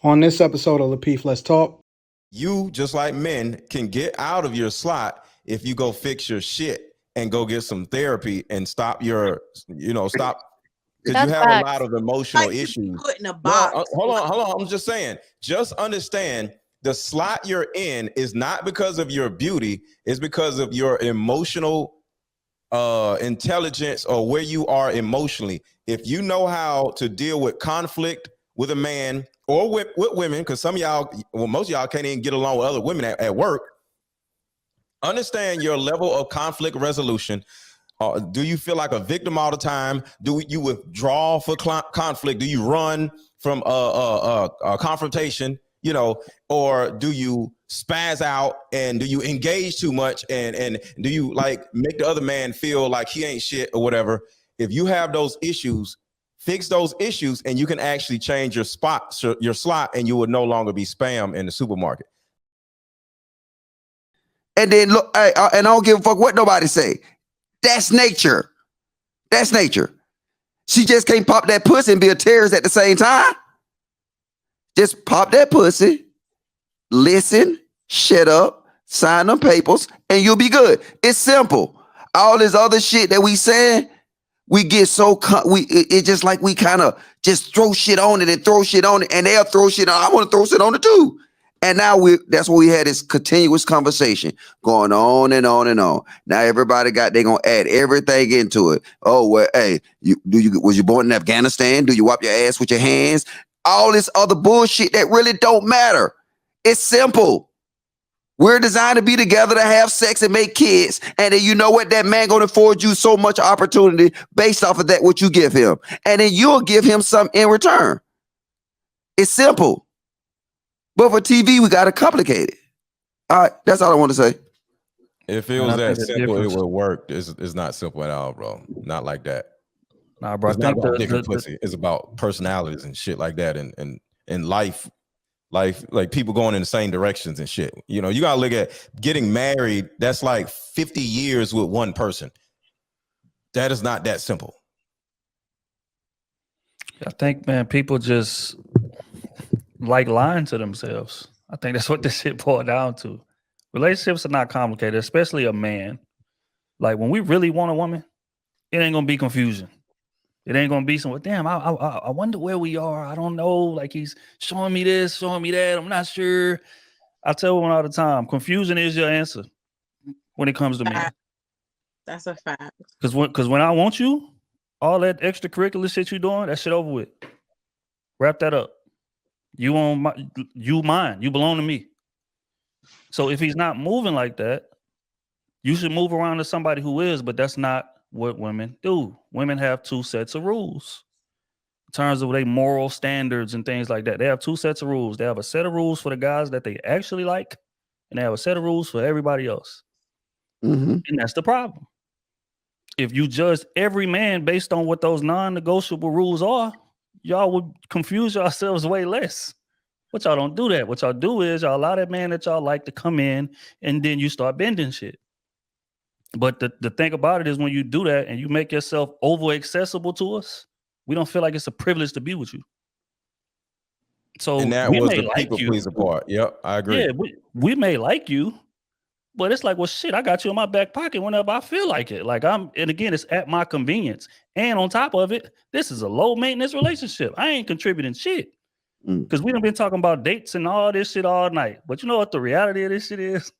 On this episode of Lapeef, Let's Talk. You, just like men, can get out of your slot if you go fix your shit and go get some therapy and stop your, stop. Because you have a lot of emotional issues. Put in a box. Well, hold on. I'm just saying, just understand the slot you're in is not because of your beauty. It's because of your emotional intelligence or where you are emotionally. If you know how to deal with conflict with a man or with women, because some of y'all, well, most of y'all can't even get along with other women at work. Understand your level of conflict resolution. Do you feel like a victim all the time? Do you withdraw for conflict? Do you run from a confrontation? Or do you spaz out, and do you engage too much, and do you like make the other man feel like he ain't shit or whatever? If you have those issues, fix those issues, and you can actually change your slot, and you will no longer be spam in the supermarket. And then look, and I don't give a fuck what nobody say. That's nature. That's nature. She just can't pop that pussy and be a terrorist at the same time. Just pop that pussy, listen, shut up, sign them papers, and you'll be good. It's simple. All this other shit that we saying, we get so it's just like we kind of just throw shit on it and throw shit on it, and they'll throw shit on. I want to throw shit on it too. And now that's what we had, this continuous conversation going on and on and on. Now everybody they're gonna add everything into it. Oh, well, hey, was you born in Afghanistan? Do you wipe your ass with your hands? All this other bullshit that really don't matter. It's simple. We're designed to be together, to have sex and make kids. And then you know what? That man gonna afford you so much opportunity based off of that, what you give him. And then you'll give him something in return. It's simple. But for TV, we got to complicate it. All right, that's all I want to say. If it was that simple, it would work. It's not simple at all, bro. Not like that. Nah, bro. It's not about dick and pussy. It's about personalities and shit like that, and life, like people going in the same directions and shit. You gotta look at getting married. That's like 50 years with one person. That is not that simple. I think, man, people just like lying to themselves. I think that's what this shit boiled down to. Relationships are not complicated, especially a man. Like when we really want a woman, it ain't gonna be confusion. It ain't gonna be somewhere. Damn, I wonder where we are. I don't know. Like he's showing me this, showing me that. I'm not sure. I tell women all the time, confusion is your answer when it comes to men. That's a fact. Because when I want you, all that extracurricular shit you doing, that shit over with. Wrap that up. You mine. You belong to me. So if he's not moving like that, you should move around to somebody who is, but that's not what women do. Women have two sets of rules in terms of their moral standards and things like that. They have two sets of rules. They have a set of rules for the guys that they actually like, and they have a set of rules for everybody else. Mm-hmm. And that's the problem. If you judge every man based on what those non-negotiable rules are, y'all would confuse yourselves way less. But y'all don't do that. What y'all do is y'all allow that man that y'all like to come in, and then you start bending shit. But the thing about it is when you do that and you make yourself over accessible to us, we don't feel like it's a privilege to be with you. So and that was the people pleaser part. Yep, I agree. Yeah, we may like you, but it's like, well, shit, I got you in my back pocket whenever I feel like it. Like and again, it's at my convenience. And on top of it, this is a low maintenance relationship. I ain't contributing shit. Because we done been talking about dates and all this shit all night. But you know what the reality of this shit is?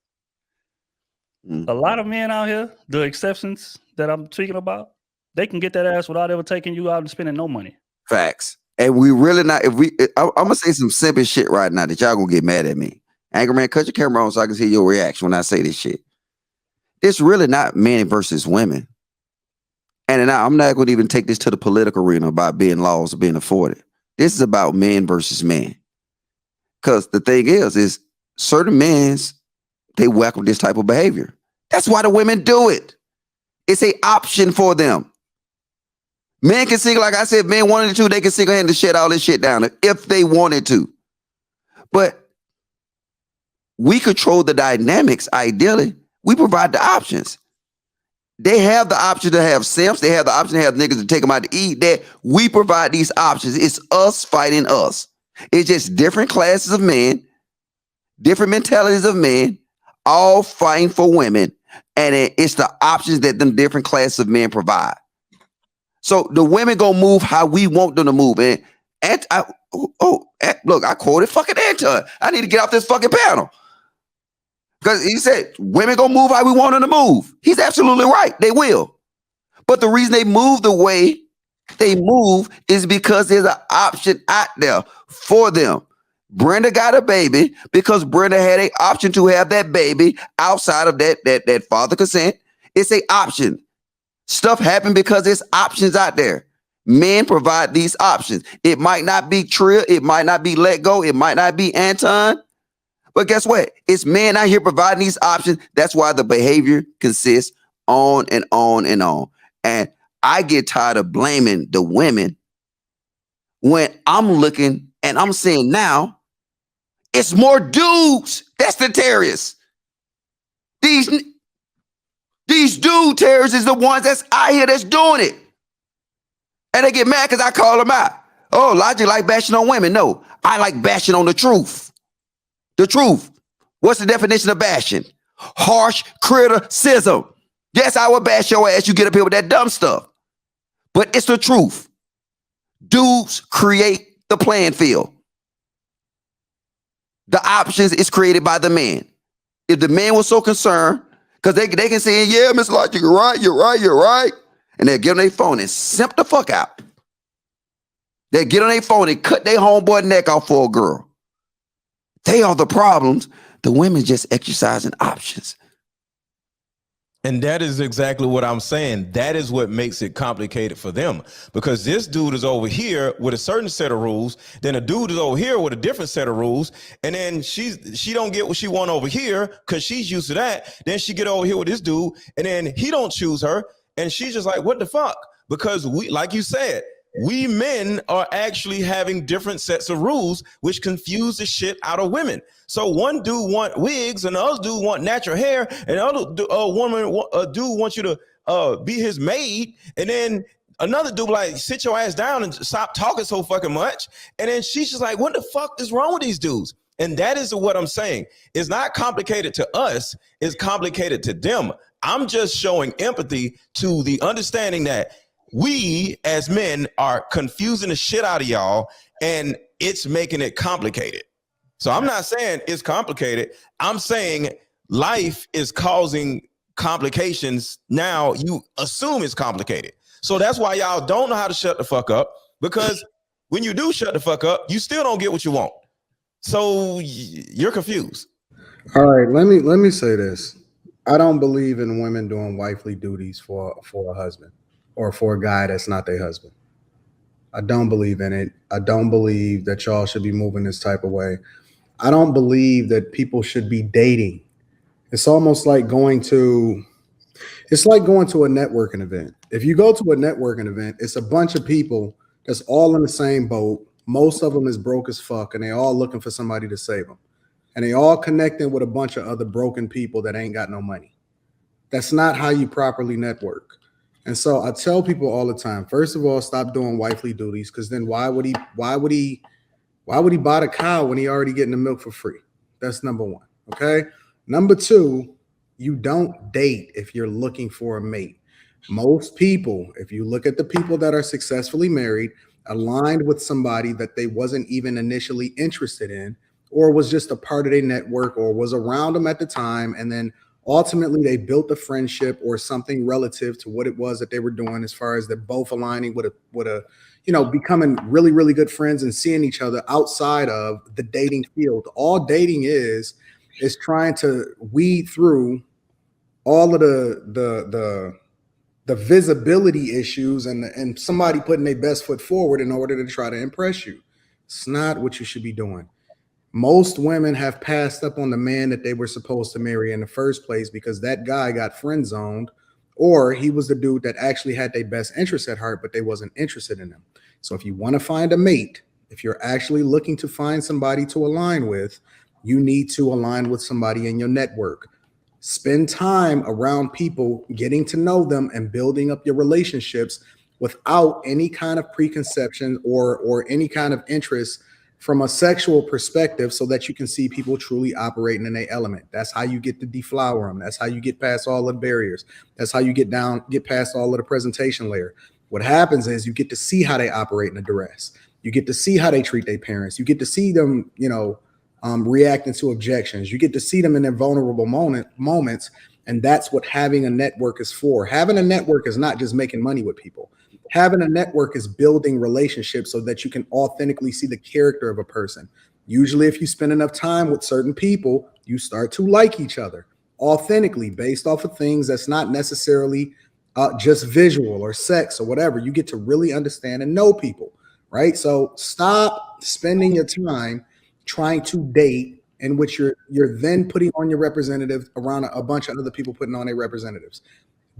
A lot of men out here, the exceptions that I'm speaking about, they can get that ass without ever taking you out and spending no money. Facts. And we really not, I'm gonna say some simple shit right now that y'all gonna get mad at me. Angry man, cut your camera on so I can see your reaction when I say this shit. It's really not men versus women. And I'm not gonna even take this to the political arena about being laws being afforded. This is about men versus men. Because the thing is certain men, they welcome this type of behavior. That's why the women do it. It's an option for them. Men can single, like I said, men wanted to, they can single-handedly shut all this shit down if they wanted to. But we control the dynamics, ideally. We provide the options. They have the option to have simps. They have the option to have niggas to take them out to eat. That we provide these options. It's us fighting us. It's just different classes of men, different mentalities of men, all fighting for women. And it's the options that them different classes of men provide. So the women gonna move how we want them to move. And look, I quoted fucking Anton. I need to get off this fucking panel. Because he said, women gonna move how we want them to move. He's absolutely right. They will. But the reason they move the way they move is because there's an option out there for them. Brenda got a baby because Brenda had an option to have that baby outside of that father consent. It's an option. Stuff happen because there's options out there. Men provide these options. It might not be Trill, it might not be Let Go, it might not be Anton. But guess what? It's men out here providing these options. That's why the behavior consists on and on and on. And I get tired of blaming the women when I'm looking and I'm saying now it's more dudes that's the terrorists. These dude terrorists is the ones that's out here that's doing it. And they get mad because I call them out. Oh, Logic like bashing on women. No, I like bashing on the truth. The truth. What's the definition of bashing? Harsh criticism. Yes, I will bash your ass. You get up here with that dumb stuff. But it's the truth. Dudes create the playing field. The options is created by the man. If the man was so concerned, because they can say, yeah, Mr. Logic, you're right. And they'll get on their phone and simp the fuck out. They'll get on their phone and cut their homeboy neck off for a girl. They are the problems. The women just exercising options. And that is exactly what I'm saying. That is what makes it complicated for them, because this dude is over here with a certain set of rules. Then a dude is over here with a different set of rules. And then she don't get what she want over here because she's used to that. Then she get over here with this dude and then he don't choose her. And she's just like, what the fuck? Because we, like you said, we men are actually having different sets of rules, which confuse the shit out of women. So one dude want wigs and the other dude want natural hair, and the other dude wants you to be his maid, and then another dude like sit your ass down and stop talking so fucking much. And then she's just like, what the fuck is wrong with these dudes? And that is what I'm saying. It's not complicated to us, it's complicated to them. I'm just showing empathy to the understanding that we as men are confusing the shit out of y'all, and it's making it complicated. So I'm not saying it's complicated. I'm saying life is causing complications. Now you assume it's complicated. So that's why y'all don't know how to shut the fuck up, because when you do shut the fuck up, you still don't get what you want. So you're confused. All right, let me say this. I don't believe in women doing wifely duties for a husband or for a guy that's not their husband. I don't believe in it. I don't believe that y'all should be moving this type of way. I don't believe that people should be dating. It's almost like going to a networking event. If you go to a networking event, it's a bunch of people that's all in the same boat. Most of them is broke as fuck, and they all looking for somebody to save them. And they all connecting with a bunch of other broken people that ain't got no money. That's not how you properly network. And so I tell people all the time, first of all, stop doing wifely duties, because then why would he buy the cow when he already getting the milk for free? That's number one. Okay. Number two, you don't date if you're looking for a mate. Most people, if you look at the people that are successfully married, aligned with somebody that they wasn't even initially interested in, or was just a part of their network, or was around them at the time, and then ultimately they built a friendship or something relative to what it was that they were doing, as far as they're both aligning with a becoming really, really good friends and seeing each other outside of the dating field. All dating is trying to weed through all of the visibility issues and somebody putting their best foot forward in order to try to impress you. It's not what you should be doing. Most women have passed up on the man that they were supposed to marry in the first place because that guy got friend zoned, or he was the dude that actually had their best interest at heart, but they wasn't interested in them. So if you want to find a mate, if you're actually looking to find somebody to align with, you need to align with somebody in your network. Spend time around people, getting to know them and building up your relationships without any kind of preconception or any kind of interest from a sexual perspective so that you can see people truly operating in their element. That's how you get to deflower them. That's how you get past all of the barriers. That's how you get past all of the presentation layer. What happens is you get to see how they operate in a duress. You get to see how they treat their parents. You get to see them, reacting to objections. You get to see them in their vulnerable moments. And that's what having a network is for. Having a network is not just making money with people. Having a network is building relationships so that you can authentically see the character of a person. Usually, if you spend enough time with certain people, you start to like each other authentically based off of things that's not necessarily just visual or sex or whatever. You get to really understand and know people, right? So stop spending your time trying to date in which you're then putting on your representative around a bunch of other people putting on their representatives.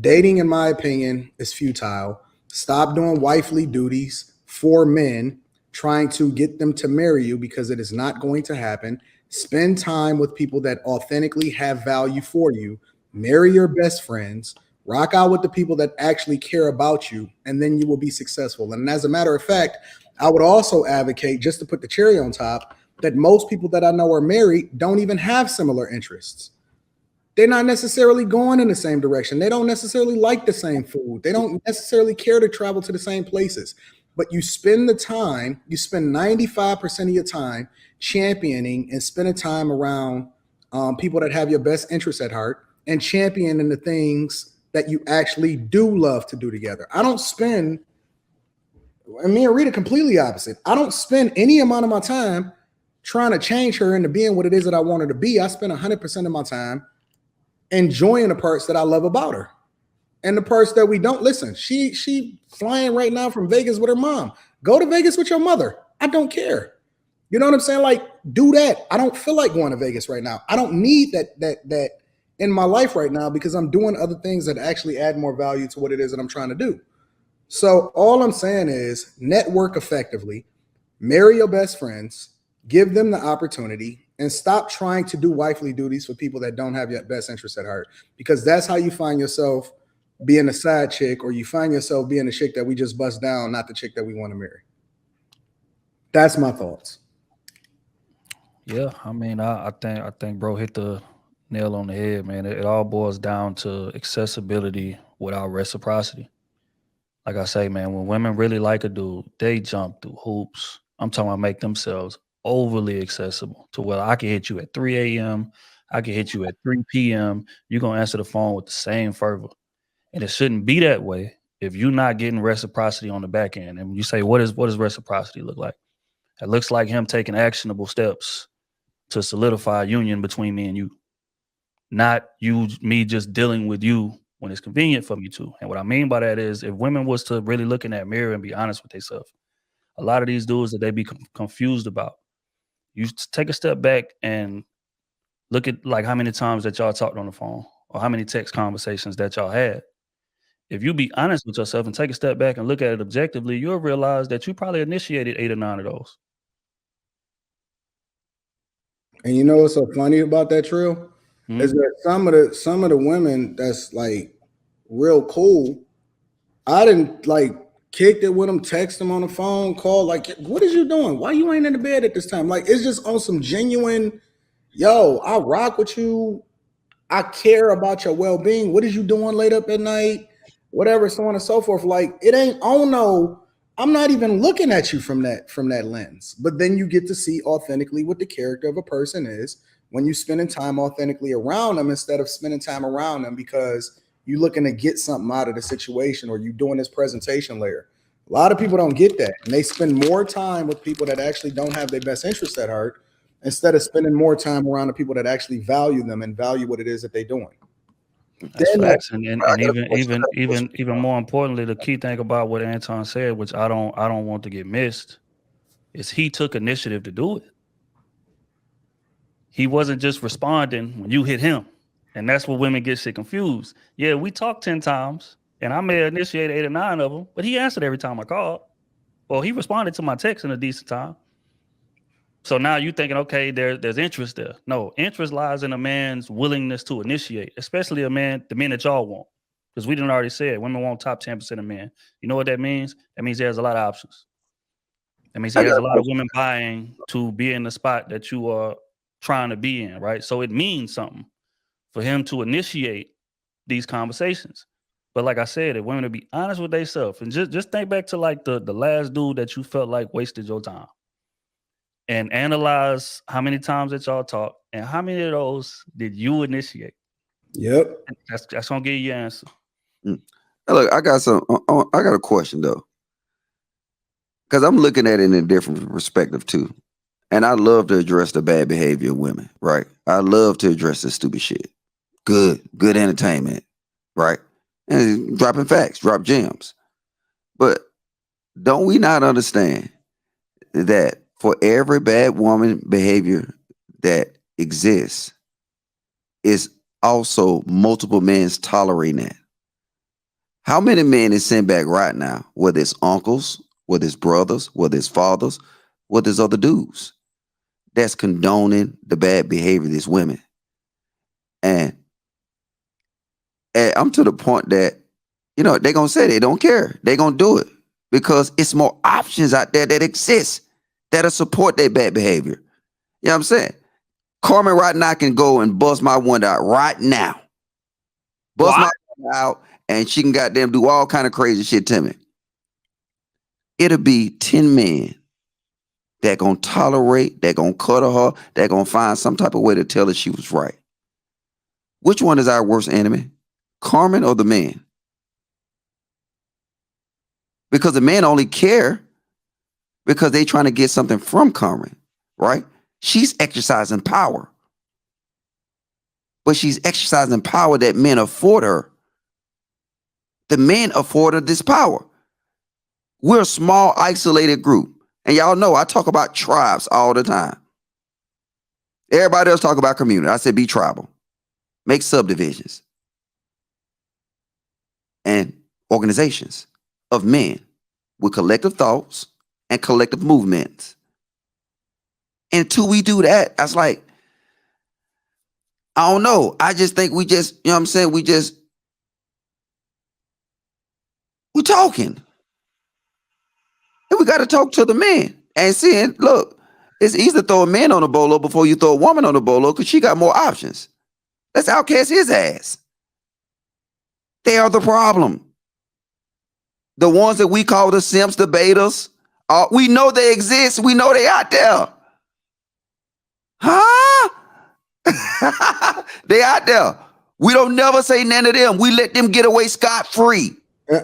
Dating, in my opinion, is futile. Stop doing wifely duties for men, trying to get them to marry you, because it is not going to happen. Spend time with people that authentically have value for you. Marry your best friends. Rock out with the people that actually care about you, and then you will be successful. And as a matter of fact, I would also advocate, just to put the cherry on top, that most people that I know are married don't even have similar interests. They're not necessarily going in the same direction. They don't necessarily like the same food. They don't necessarily care to travel to the same places. But you spend the time, you spend 95% of your time championing and spending time around people that have your best interests at heart and championing the things that you actually do love to do together. I don't spend, and me and Rita completely opposite. I don't spend any amount of my time trying to change her into being what it is that I want her to be. I spend 100% of my time enjoying the parts that I love about her. And the parts that we don't. Listen, she flying right now from Vegas with her mom. Go to Vegas with your mother. I don't care. You know what I'm saying? Like, do that. I don't feel like going to Vegas right now. I don't need that in my life right now, because I'm doing other things that actually add more value to what it is that I'm trying to do. So all I'm saying is network effectively, marry your best friends, give them the opportunity, and stop trying to do wifely duties for people that don't have your best interest at heart, because that's how you find yourself being a side chick, or you find yourself being the chick that we just bust down, not the chick that we want to marry. That's my thoughts. Yeah, I mean, I think bro hit the nail on the head, man. It all boils down to accessibility without reciprocity. Like I say, man, when women really like a dude, they jump through hoops. I'm talking about make themselves overly accessible to where I can hit you at 3 a.m. I can hit you at 3 p.m. You're going to answer the phone with the same fervor. And it shouldn't be that way if you're not getting reciprocity on the back end. And when you say, what does reciprocity look like? It looks like him taking actionable steps to solidify a union between me and you, not me just dealing with you when it's convenient for me to. And what I mean by that is, if women was to really look in that mirror and be honest with themselves, a lot of these dudes that they be confused about, you take a step back and look at like how many times that y'all talked on the phone or how many text conversations that y'all had. If you be honest with yourself and take a step back and look at it objectively, you'll realize that you probably initiated 8 or 9 of those. And you know what's so funny about that, Trill? Mm-hmm. Is that some of the women that's like real cool, I didn't like kicked it with them, text them on the phone, call, like, what is you doing? Why you ain't in the bed at this time? Like, it's just on some genuine, yo, I rock with you. I care about your well-being. What is you doing late up at night? Whatever, so on and so forth. Like, it ain't, oh no, I'm not even looking at you from that lens. But then you get to see authentically what the character of a person is when you spending time authentically around them, instead of spending time around them because you looking to get something out of the situation, or you doing this presentation layer. A lot of people don't get that, and they spend more time with people that actually don't have their best interests at heart, instead of spending more time around the people that actually value them and value what it is that they're doing. That's facts. And even more importantly, the key thing about what Anton said, which I don't want to get missed, is he took initiative to do it. He wasn't just responding when you hit him. And that's what women get shit confused. Yeah, we talked 10 times and I may have initiated 8 or 9 of them, but he answered every time I called. Well, he responded to my text in a decent time. So now you thinking, okay, there's interest there. No, interest lies in a man's willingness to initiate, especially the men that y'all want. Because we didn't already say it. Women want top 10% of men. You know what that means? That means there's a lot of options. That means he has a lot of women buying to be in the spot that you are trying to be in, right? So it means something for him to initiate these conversations. But like I said, if women to be honest with themselves and just think back to like the last dude that you felt like wasted your time and analyze how many times that y'all talk and how many of those did you initiate. Yep. That's gonna give you your answer. Look, I got a question though, because I'm looking at it in a different perspective too. And I love to address the bad behavior of women, right? I love to address this stupid shit. Good entertainment, right? And dropping facts, drop gems. But don't we not understand that for every bad woman behavior that exists, is also multiple men tolerating that? How many men is sitting back right now, whether it's uncles, whether it's brothers, whether it's fathers, whether it's other dudes, that's condoning the bad behavior of these women? And I'm to the point that, you know, they're going to say they don't care. They're going to do it because it's more options out there that exist that'll support their bad behavior. You know what I'm saying? Carmen right now can go and bust my window out right now. Bust my window out and she can goddamn do all kind of crazy shit to me. It'll be 10 men that gonna tolerate, that gonna cuddle her, that gonna find some type of way to tell her she was right. Which one is our worst enemy? Carmen or the man? Because the men only care because they trying to get something from Carmen, right? She's exercising power. But she's exercising power that men afford her. The men afford her this power. We're a small, isolated group. And y'all know I talk about tribes all the time. Everybody else talk about community. I said be tribal. Make subdivisions. And organizations of men with collective thoughts and collective movements. And until we do that, that's like, I don't know. I just think we just, you know what I'm saying? We're talking. And we got to talk to the men and seeing, look, it's easy to throw a man on a bolo before you throw a woman on a bolo because she got more options. Let's outcast his ass. They are the problem. The ones that we call the simps, the betas, we know they exist. We know they out there. Huh? They out there. We don't never say none of them. We let them get away scot-free.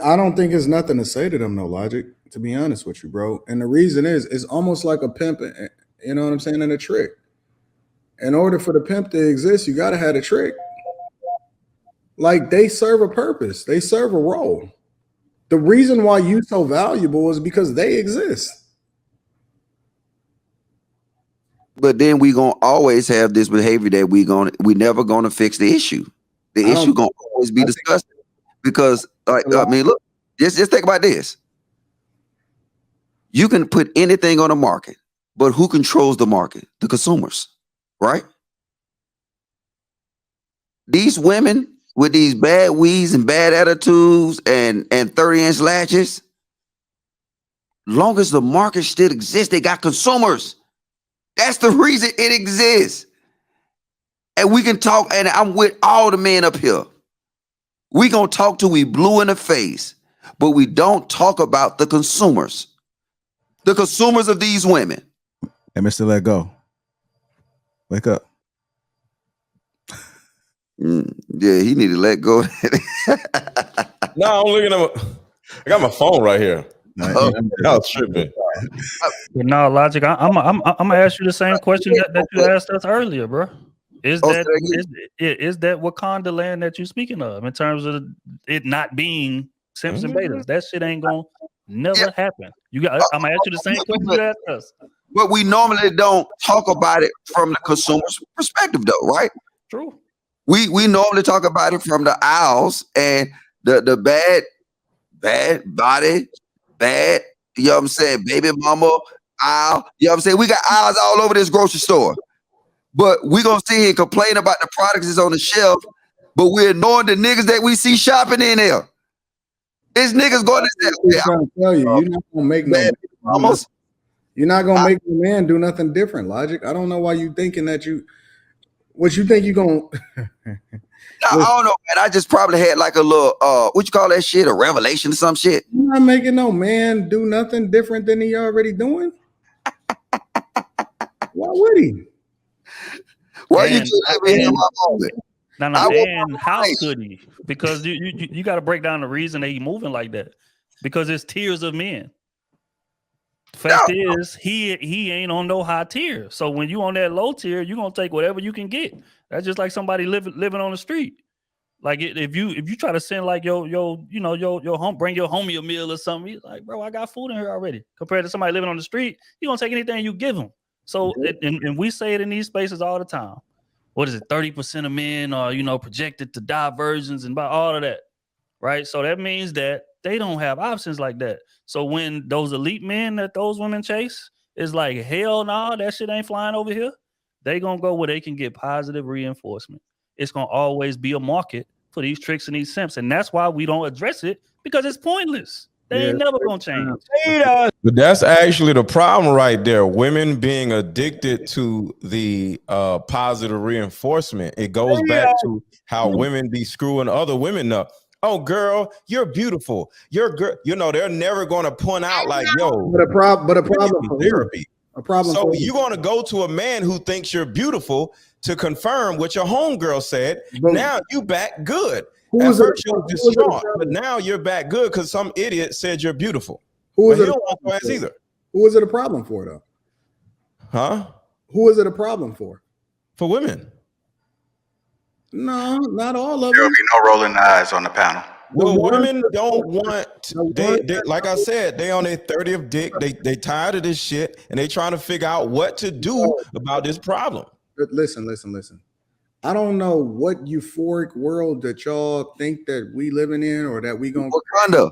I don't think it's nothing to say to them, no logic, to be honest with you, bro. And the reason is, it's almost like a pimp, you know what I'm saying, and a trick. In order for the pimp to exist, you got to have a trick. Like, they serve a purpose. They serve a role. The reason why you so valuable is because they exist. But then we gonna always have this behavior that we never gonna fix the issue. The issue gonna always be discussed because, like, I mean, look, just think about this. You can put anything on the market, but who controls the market? The consumers, right? These women with these bad weaves and bad attitudes and 30-inch latches, long as the market still exists, they got consumers. That's the reason it exists. And we can talk, and I'm with all the men up here. We gonna talk till we blue in the face, but we don't talk about the consumers. The consumers of these women. Hey, Mr. Let Go. Wake up. Yeah, he need to let go. No, I'm looking at I got my phone right here. No, Y'all tripping. But no, Logic, I'm gonna ask you the same question that you asked us earlier, bro. Is that Wakanda land that you're speaking of in terms of it not being simps and betas? That shit ain't gonna never happen. I'm gonna ask you the same question you asked us. But we normally don't talk about it from the consumer's perspective, though, right? True. We normally talk about it from the aisles and the bad body, bad, you know what I'm saying, baby mama aisle. You know what I'm saying? We got aisles all over this grocery store. But we gonna sit here and complain about the products that's on the shelf, but we're ignoring the niggas that we see shopping in there. This niggas going to say, I'm trying to tell you, you're not gonna make no. You're not gonna make the man do nothing different. Logic. I don't know why you thinking that what you think you gonna. I don't know, man. I just probably had like a little what you call that shit, a revelation or some shit. You're not making no man do nothing different than he already doing. Why would he? Why you And- just let me have my moment? No, I want and my how information. could he? Because you got to break down the reason that he moving like that. Because it's tiers of men. Fact is, he ain't on no high tier. So when you on that low tier, you're gonna take whatever you can get. That's just like somebody living on the street. Like if you try to send like your home, bring your homie a meal or something, he's like, bro, I got food in here already. Compared to somebody living on the street, he gonna take anything you give him. So and we say it in these spaces all the time. What is it? 30% of men are projected to die virgins and by all of that, right? So that means that they don't have options like that. So when those elite men that those women chase is like, hell no, that shit ain't flying over here, they gonna go where they can get positive reinforcement. It's gonna always be a market for these tricks and these simps, and that's why we don't address it, because it's pointless. They ain't never gonna change. But that's actually the problem right there. Women being addicted to the positive reinforcement. It goes back to how women be screwing other women up. Oh, girl, you're beautiful. You're girl. They're never going to point out like, yo, But a problem for who? therapy. A problem. So for you're going to go to a man who thinks you're beautiful to confirm what your homegirl said. But now you back good. who At was it- first you were who was it distraught, a but now you're back good because some idiot said you're beautiful. Who But is he it? don't want your ass either. Who is it a problem for though? Huh? Who is it a problem for? For women. No, not all of There'll them. be no rolling the eyes on the panel. Well, one- women don't want the they like I said, they on their 30th dick. They tired of this shit and they trying to figure out what to do about this problem. But listen. I don't know what euphoric world that y'all think that we living in or that we gonna. Wakanda.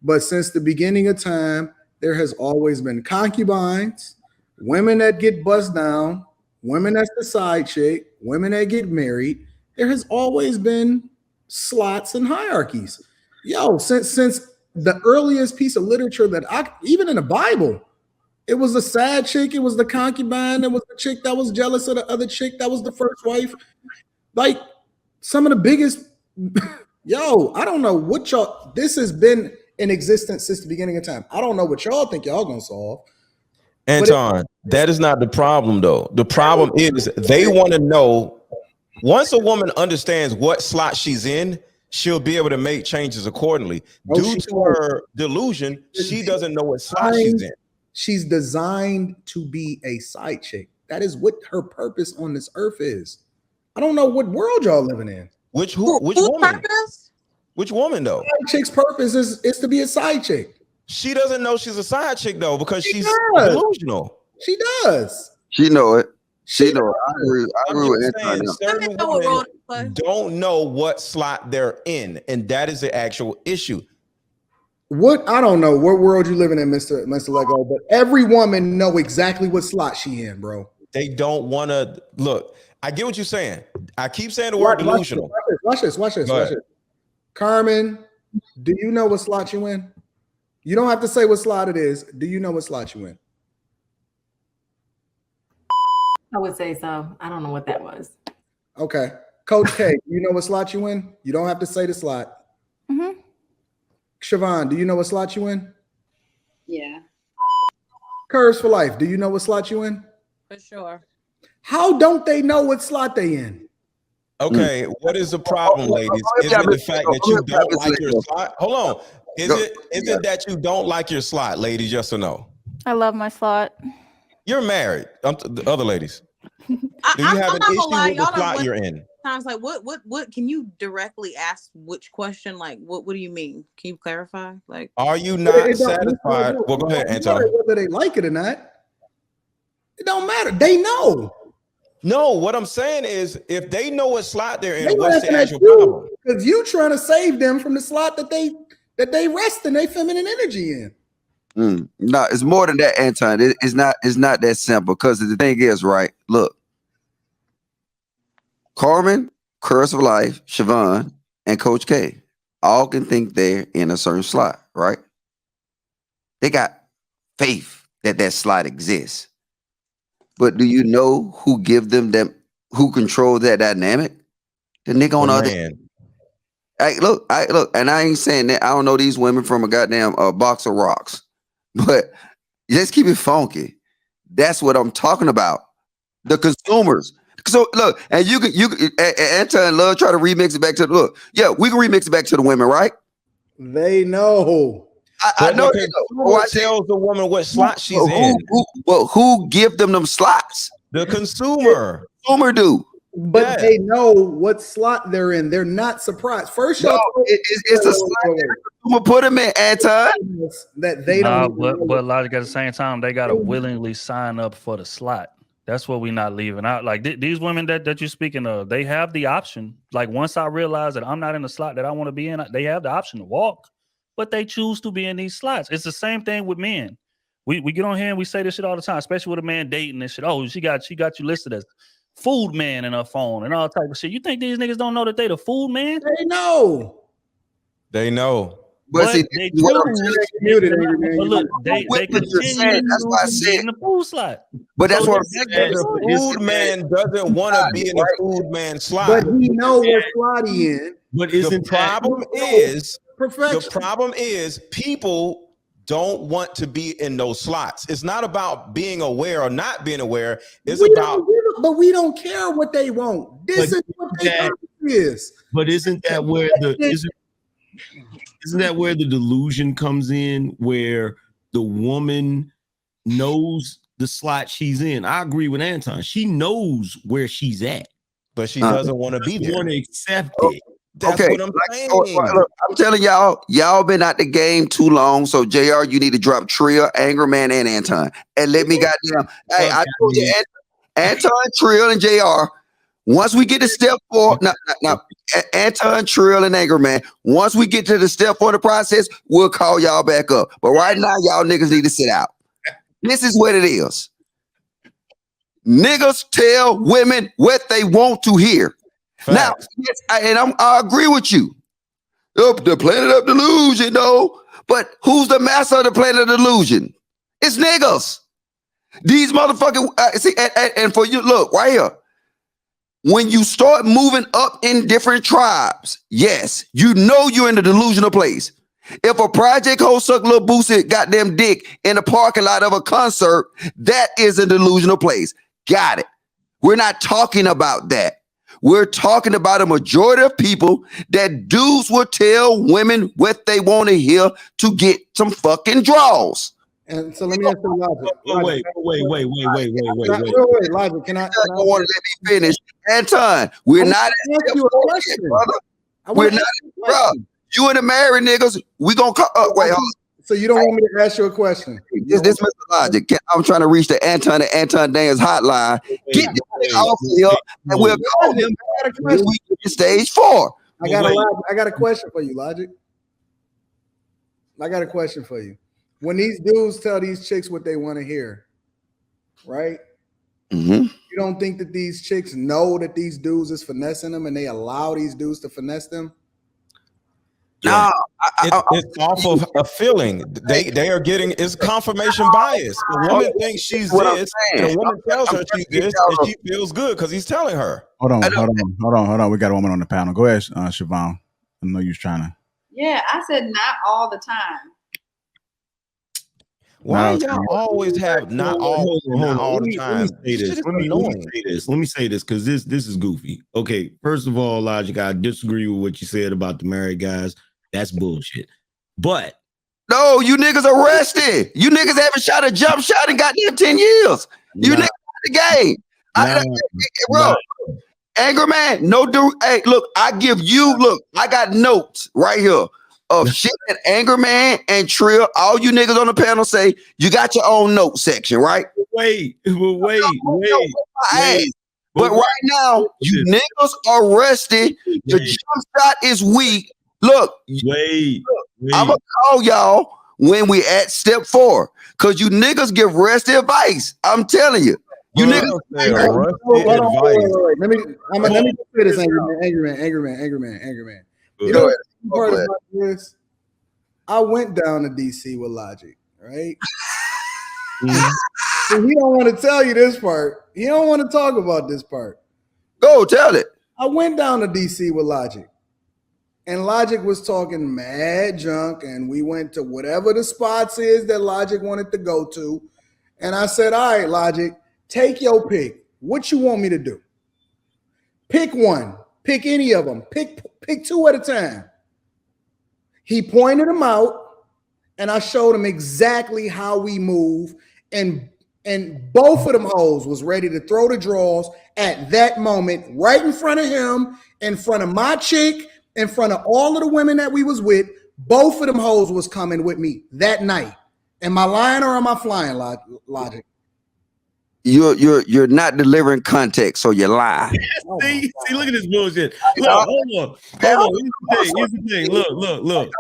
But since the beginning of time, there has always been concubines, women that get buzzed down, women that's the side chick, women that get married. There has always been slots and hierarchies. Yo, since the earliest piece of literature that even in the Bible, it was the sad chick, it was the concubine, it was the chick that was jealous of the other chick, that was the first wife. Like some of the biggest, yo, I don't know what y'all, this has been in existence since the beginning of time. I don't know what y'all think y'all gonna solve. Anton, that is not the problem though. The problem is they want to know, once a woman understands what slot she's in, she'll be able to make changes accordingly. Due to her delusion, she doesn't know what slot she's in. She's designed to be a side chick. That is what her purpose on this earth is. I don't know what world y'all living in. Which Whose woman? purpose? Which woman though? Side chick's purpose is to be a side chick. She doesn't know she's a side chick though because she's does. delusional. She does. She know it. She know it. I I'm agree with just saying, Anton now. certain know what role women to play. don't know what slot they're in, and that is the actual issue. What I don't know what world you living in, Mr. Lego, but every woman know exactly what slot she in, bro. They don't want to look. I get what you're saying. I keep saying the word delusional. Watch this. Carmen, do you know what slot you in? You don't have to say what slot it is. Do you know what slot you in? I would say so. I don't know what that was. Okay. Coach K, you know what slot you in? You don't have to say the slot. Mm-hmm. Siobhan, do you know what slot you in? Yeah. Curves for Life, do you know what slot you in? For sure. How don't they know what slot they in? Okay, what is the problem, ladies? Is it the fact that you don't like your slot? Hold on. Is it that you don't like your slot, ladies? Yes or no? I love my slot. You're married. The other ladies. Do you I'm have an not gonna issue lie, with the y'all slot are you're in? Times like what can you directly ask which question? Like what do you mean? Can you clarify? Like Are you not satisfied? Well, go ahead, Anton. Whether they like it or not, it don't matter. They know. No, what I'm saying is if they know what slot they're They in, what's the laughing at actual you problem? because you trying to save them from the slot that they rest in their feminine energy in. No, it's more than that, Anton. It's not that simple. Because the thing is, right? Look, Carmen, Curse of Life, Siobhan, and Coach K all can think they're in a certain slot, right? They got faith. that slot exists. But do you know who give them who control that dynamic? The nigga on the other man. Hey, look, and I ain't saying that I don't know these women from a goddamn box of rocks, but just keep it funky. That's what I'm talking about. The consumers. So look, and you can Anton love try to remix it back to the look. Yeah, we can remix it back to the women, right? They know. I know. Who tells the woman what slot she's in? Who give them slots? The consumer. The consumer do. But they know what slot they're in. They're not surprised. First, it's a slot. Consumer put them in, Anton. That they don't. But Logic at the same time, they gotta willingly sign up for the slot. That's what we're not leaving out. Like these women that you're speaking of, they have the option. Like once I realize that I'm not in the slot that I want to be in, they have the option to walk, but they choose to be in these slots. It's the same thing with men. We get on here and we say this shit all the time, especially with a man dating and shit. Oh, she got you listed as food man in her phone and all type of shit. You think these niggas don't know that they the food man? They know. They know. But see, they continue that's why I said in the food slot. But that's what the food man doesn't want to be in the food man slot. But he know what slot he in. But the problem is people don't want to be in those slots. It's not about being aware or not being aware. It's but we don't care what they want. This is what they is. But isn't that where isn't that where the delusion comes in, where the woman knows the slot she's in? I agree with Anton. She knows where she's at, but she doesn't want to be there. Want to accept it. That's what I'm saying. Look, I'm telling y'all been out the game too long. So JR, you need to drop Trill, Angry Man, and Anton, and let me goddamn. Hey, I told you, Anton, Trill, and JR. Once we get to step 4, now, Anton, Trill, and Angry Man. Once we get to the step 4 of the process, we'll call y'all back up. But right now, y'all niggas need to sit out. This is what it is. Niggas tell women what they want to hear. Facts. Now, yes, I agree with you. The planet of delusion, though. But who's the master of the planet of delusion? It's niggas. These motherfucking and for you, look right here. When you start moving up in different tribes, yes, you know you're in a delusional place. If a project host suck little boosted goddamn dick in the parking lot of a concert, that is a delusional place. Got it. We're not talking about that. We're talking about a majority of people that dudes will tell women what they want to hear to get some fucking draws. And so let me ask you, Logic. Wait. Logic, can I want to let me finish? Anton, we're not ask you a question, brother. We're not, bro. You and the married niggas, we gonna call. Wait, hold on. So you don't want me to ask you a question? This Mr. Logic. I'm trying to reach the Anton and Anton Daniels hotline. Get this thing off of here, and we'll call him when we get to stage 4. I got a question for you, Logic. I got a question for you. When these dudes tell these chicks what they want to hear, right? Mm-hmm. You don't think that these chicks know that these dudes is finessing them and they allow these dudes to finesse them? No, it's off of a feeling. They are getting it's confirmation bias. The woman thinks she's this, and the woman tells her she's this, and she feels good because he's telling her. Hold on. We got a woman on the panel. Go ahead, Siobhan. I know you're trying to. Yeah, I said not all the time. Why y'all always have not all the time? Let me say this because this is goofy. Okay, first of all, Logic, I disagree with what you said about the married guys. That's bullshit. But no, you niggas arrested. You niggas haven't shot a jump shot in goddamn 10 years. You niggas the game. Bro, Angry Man, no dude. Hey, look, I got notes right here of shit that Angry Man and Trill, all you niggas on the panel say, you got your own note section, right? Wait. But right now, you niggas arrested. The jump shot is weak. Look, I'm gonna call y'all when we at step 4 because you niggas give rusty advice. I'm telling you, niggas. Wait. Let me say this, Angry Man. You know what part about this? I went down to DC with Logic, right? So he don't want to tell you this part. He don't want to talk about this part. Go tell it. I went down to DC with Logic, and Logic was talking mad junk, and we went to whatever the spots is that Logic wanted to go to. And I said, all right, Logic, take your pick. What you want me to do? Pick one. Pick any of them. Pick two at a time. He pointed them out, and I showed him exactly how we move. And both of them hoes was ready to throw the draws at that moment, right in front of him, in front of my chick, in front of all of the women that we was with. Both of them hoes was coming with me that night. Am I lying or am I flying, Logic? You're not delivering context, so you lie. See, look at this bullshit. Look, hold on. Here's the thing. Look. Logic.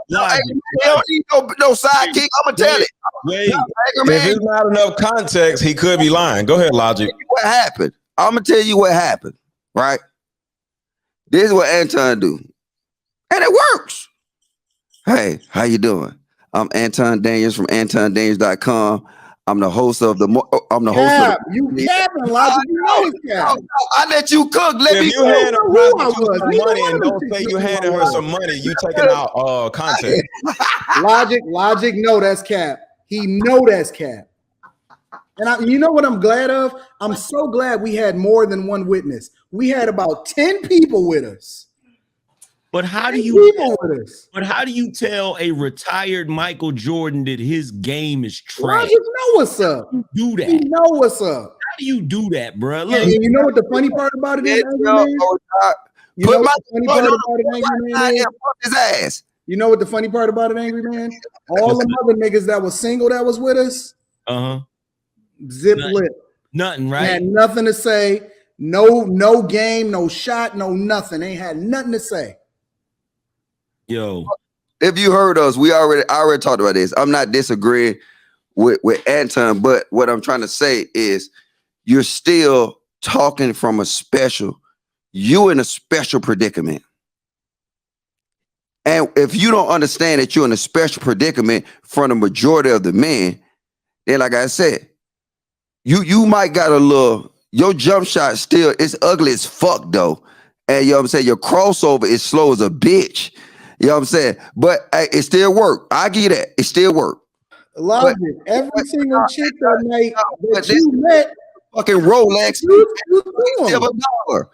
Hey, don't need no sidekick. I'm gonna tell it. Wait. If it's not enough context, he could be lying. Go ahead, Logic. What happened? I'm gonna tell you what happened. Right? This is what Anton do, and it works. Hey, how you doing? I'm Anton Daniels from AntonDaniels.com. I'm the host of the. You capping, Logic. You know it's cap. I let you cook. Let me. If you hand a prostitute some money and don't say you handed her some money, you taking out context. Logic, no, that's cap. He know that's cap. And you know what I'm glad of? I'm so glad we had more than one witness. We had about 10 people with us. But how do you tell a retired Michael Jordan that his game is trash? Logic know what's up. Do that. You know what's up. How do you do that, bro? Look, and you know what the funny part about it is, Angry Man? You know what the funny part about it, Angry Man? His ass. You know what the funny part about it, Angry Man? All the other niggas that was single that was with us, zip lip. Nothing, right? Had nothing to say. No game, no shot, no nothing. They had nothing to say. Yo, if you heard us, I already talked about this. I'm not disagreeing with Anton, but what I'm trying to say is you're still talking from you in a special predicament. And if you don't understand that you're in a special predicament from the majority of the men, then like I said, you might got your jump shot still, it's ugly as fuck though. And you know what I'm saying? Your crossover is slow as a bitch. You know what I'm saying? But hey, it still worked. I give you that. It still worked. Logic. Every single chick that night that you met, fucking Rolex, $7.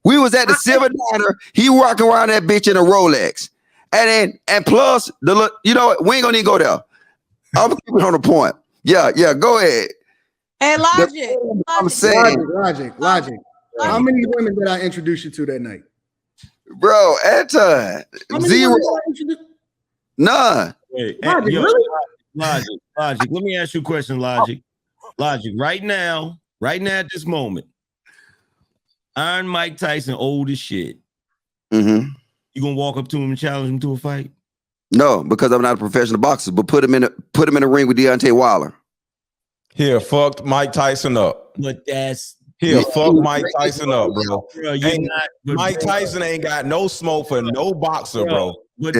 We was at the Silver Diner. He walking around that bitch in a Rolex. And plus, you know what? We ain't gonna even go there. I'm gonna keep it on the point. Yeah, go ahead. Hey, Logic. I'm saying, Logic. How many women did I introduce you to that night? Bro, Anton, zero. None. Wait, Logic, really? Logic. Let me ask you a question, Logic. Right now at this moment, Iron Mike Tyson, old as shit. Mm-hmm. You gonna walk up to him and challenge him to a fight? No, because I'm not a professional boxer. But put him in a ring with Deontay Wilder. Here, fucked Mike Tyson up. But that's fuck Mike Tyson up, bro. Mike Tyson ain't got no smoke for no boxer, bro. But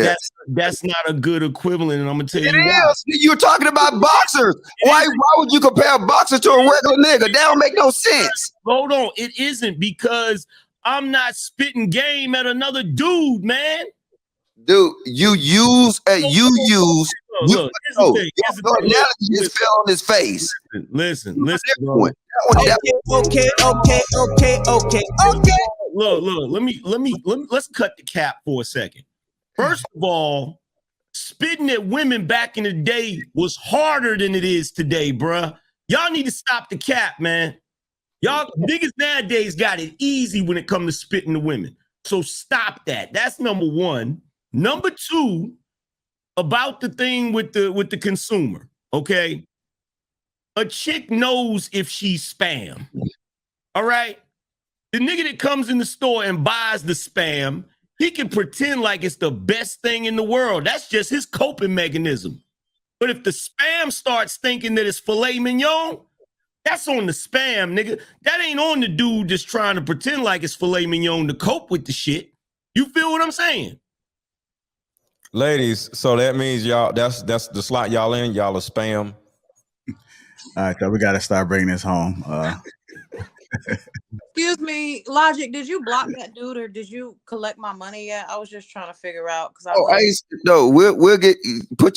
that's not a good equivalent, and I'm gonna tell you why. You're talking about boxers. Why would you compare a boxer to a regular nigga? That don't make no sense. Hold on, it isn't, because I'm not spitting game at another dude, man. Dude, you use. Look, just fell on his face. Listen, bro. Okay. Look. Let's cut the cap for a second. First of all, spitting at women back in the day was harder than it is today, bruh. Y'all need to stop the cap, man. Y'all niggas nowadays got it easy when it comes to spitting to women. So stop that. That's number one. Number two, about the thing with the consumer, okay? A chick knows if she's spam. All right? The nigga that comes in the store and buys the spam, he can pretend like it's the best thing in the world. That's just his coping mechanism. But if the spam starts thinking that it's filet mignon, that's on the spam, nigga. That ain't on the dude just trying to pretend like it's filet mignon to cope with the shit. You feel what I'm saying? Ladies, so that means y'all, that's the slot y'all in. Y'all are spam. All right, so we got to start bringing this home. Excuse me, Logic, did you block that dude or did you collect my money yet? I was just trying to figure out because I Oh, no, we'll get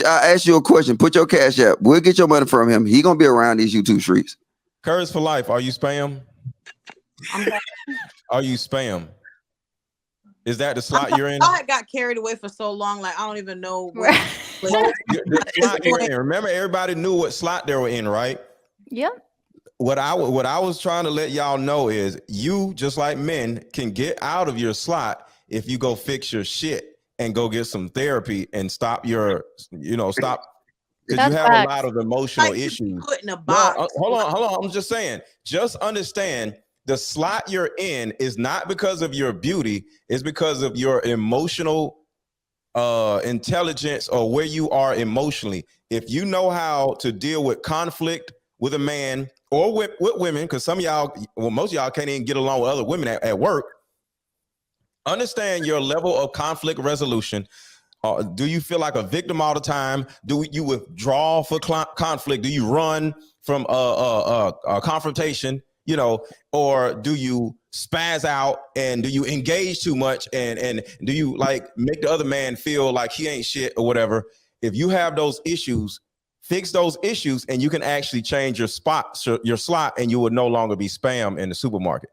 I ask you a question. Put your cash app. We'll get your money from him. He gonna be around these YouTube streets. Curse for life. Are you spam? Are you spam? Is that the slot you're in? I got carried away for so long, like I don't even know where. The slot you're in. Remember, everybody knew what slot they were in, right? Yep. What I was trying to let y'all know is you, just like men, can get out of your slot if you go fix your shit and go get some therapy and stop your, stop. Because you have a lot of emotional issues. Put in a box. No, hold on. I'm just saying, just understand the slot you're in is not because of your beauty, it's because of your emotional intelligence or where you are emotionally. If you know how to deal with conflict with a man or with women, because some of y'all, most of y'all can't even get along with other women at work, understand your level of conflict resolution. Do you feel like a victim all the time? Do you withdraw for conflict? Do you run from a confrontation? Or do you spaz out and do you engage too much and do you like make the other man feel like he ain't shit or whatever? If you have those issues, fix those issues and you can actually change your slot and you will no longer be spam in the supermarket.